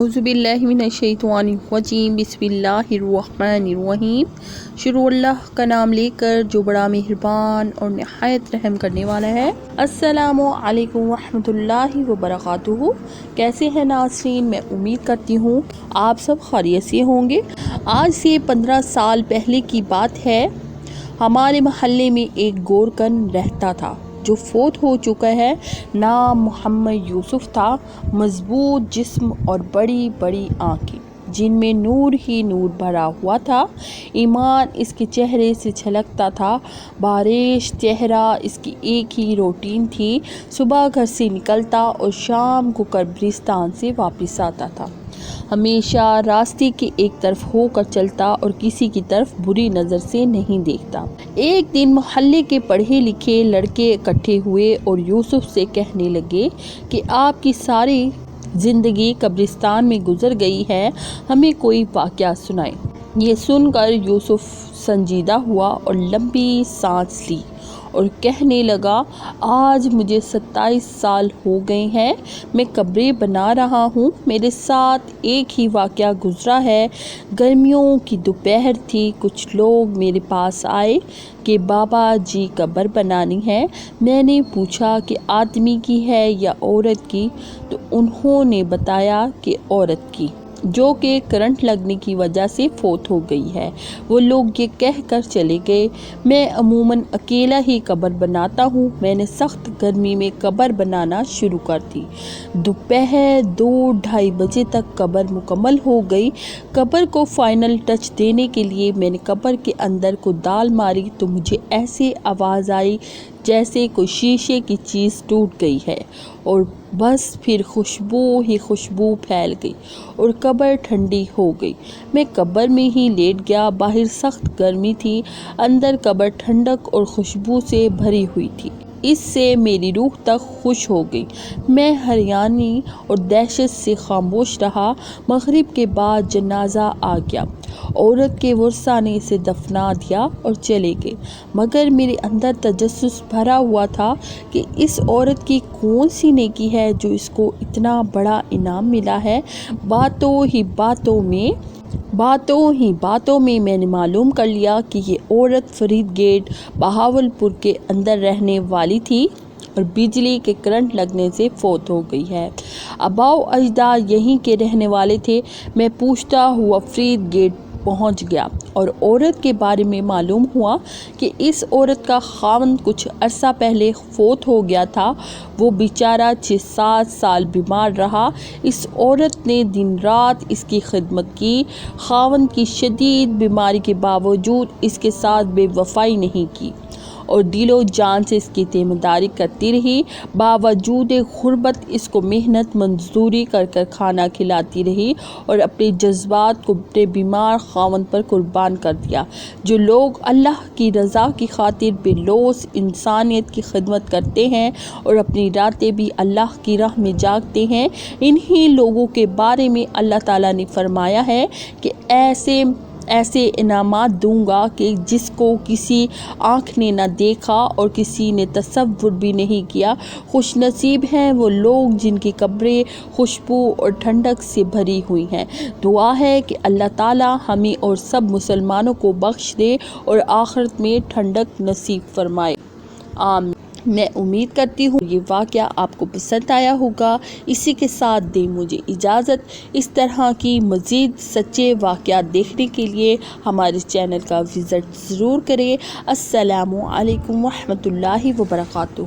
اعوذ باللہ من الشیطان الرجیم بسم اللہ الرحمن الرحیم۔ شروع اللہ کا نام لے کر جو بڑا مہربان اور نہایت رحم کرنے والا ہے۔ السلام علیکم ورحمۃ اللہ وبرکاتہ۔ کیسے ہیں ناظرین؟ میں امید کرتی ہوں آپ سب خیریت سے ہوں گے۔ آج سے 15 سال پہلے کی بات ہے، ہمارے محلے میں ایک گورکن رہتا تھا جو فوت ہو چکا ہے۔ نام محمد یوسف تھا۔ مضبوط جسم اور بڑی بڑی آنکھیں جن میں نور ہی نور بھرا ہوا تھا۔ ایمان اس کے چہرے سے چھلکتا تھا۔ بارش چہرہ اس کی ایک ہی روٹین تھی، صبح گھر سے نکلتا اور شام کو قبرستان سے واپس آتا تھا۔ ہمیشہ راستے کے ایک طرف ہو کر چلتا اور کسی کی طرف بری نظر سے نہیں دیکھتا۔ ایک دن محلے کے پڑھے لکھے لڑکے اکٹھے ہوئے اور یوسف سے کہنے لگے کہ آپ کی ساری زندگی قبرستان میں گزر گئی ہے، ہمیں کوئی واقعہ سنائیں۔ یہ سن کر یوسف سنجیدہ ہوا اور لمبی سانس لی اور کہنے لگا، آج مجھے 27 سال ہو گئے ہیں، میں قبریں بنا رہا ہوں۔ میرے ساتھ ایک ہی واقعہ گزرا ہے۔ گرمیوں کی دوپہر تھی، کچھ لوگ میرے پاس آئے کہ بابا جی قبر بنانی ہے۔ میں نے پوچھا کہ آدمی کی ہے یا عورت کی، تو انہوں نے بتایا کہ عورت کی، جو کہ کرنٹ لگنے کی وجہ سے فوت ہو گئی ہے۔ وہ لوگ یہ کہہ کر چلے گئے۔ میں عموماً اکیلا ہی قبر بناتا ہوں۔ میں نے سخت گرمی میں قبر بنانا شروع کر دی۔ دوپہر 2-2:30 بجے تک قبر مکمل ہو گئی۔ قبر کو فائنل ٹچ دینے کے لیے میں نے قبر کے اندر کدال ماری تو مجھے ایسے آواز آئی جیسے کوئی شیشے کی چیز ٹوٹ گئی ہے، اور بس پھر خوشبو ہی خوشبو پھیل گئی اور قبر ٹھنڈی ہو گئی۔ میں قبر میں ہی لیٹ گیا۔ باہر سخت گرمی تھی، اندر قبر ٹھنڈک اور خوشبو سے بھری ہوئی تھی۔ اس سے میری روح تک خوش ہو گئی۔ میں حیرانی اور دہشت سے خاموش رہا۔ مغرب کے بعد جنازہ آ گیا۔ عورت کے ورثاء نے اسے دفنا دیا اور چلے گئے، مگر میرے اندر تجسس بھرا ہوا تھا کہ اس عورت کی کون سی نیکی ہے جو اس کو اتنا بڑا انعام ملا ہے۔ باتوں ہی باتوں میں میں نے معلوم کر لیا کہ یہ عورت فرید گیٹ بہاولپور کے اندر رہنے والی تھی اور بجلی کے کرنٹ لگنے سے فوت ہو گئی ہے۔ آباء و اجداد یہیں کے رہنے والے تھے۔ میں پوچھتا ہوا فرید گیٹ پہنچ گیا اور عورت کے بارے میں معلوم ہوا کہ اس عورت کا خاوند کچھ عرصہ پہلے فوت ہو گیا تھا۔ وہ بیچارہ 6-7 سال بیمار رہا۔ اس عورت نے دن رات اس کی خدمت کی۔ خاوند کی شدید بیماری کے باوجود اس کے ساتھ بے وفائی نہیں کی اور دل و جان سے اس کی تیمارداری کرتی رہی۔ باوجود غربت اس کو محنت مزدوری کر کر کھانا کھلاتی رہی اور اپنے جذبات کو اپنے بیمار خاوند پر قربان کر دیا۔ جو لوگ اللہ کی رضا کی خاطر بے لوث انسانیت کی خدمت کرتے ہیں اور اپنی راتیں بھی اللہ کی راہ میں جاگتے ہیں، انہی لوگوں کے بارے میں اللہ تعالیٰ نے فرمایا ہے کہ ایسے انعامات دوں گا کہ جس کو کسی آنکھ نے نہ دیکھا اور کسی نے تصور بھی نہیں کیا۔ خوش نصیب ہیں وہ لوگ جن کی قبریں خوشبو اور ٹھنڈک سے بھری ہوئی ہیں۔ دعا ہے کہ اللہ تعالیٰ ہمیں اور سب مسلمانوں کو بخش دے اور آخرت میں ٹھنڈک نصیب فرمائے، آمین۔ میں امید کرتی ہوں یہ واقعہ آپ کو پسند آیا ہوگا۔ اسی کے ساتھ دیں مجھے اجازت۔ اس طرح کی مزید سچے واقعات دیکھنے کے لیے ہمارے چینل کا وزٹ ضرور کریں۔ السلام علیکم ورحمۃ اللہ وبرکاتہ۔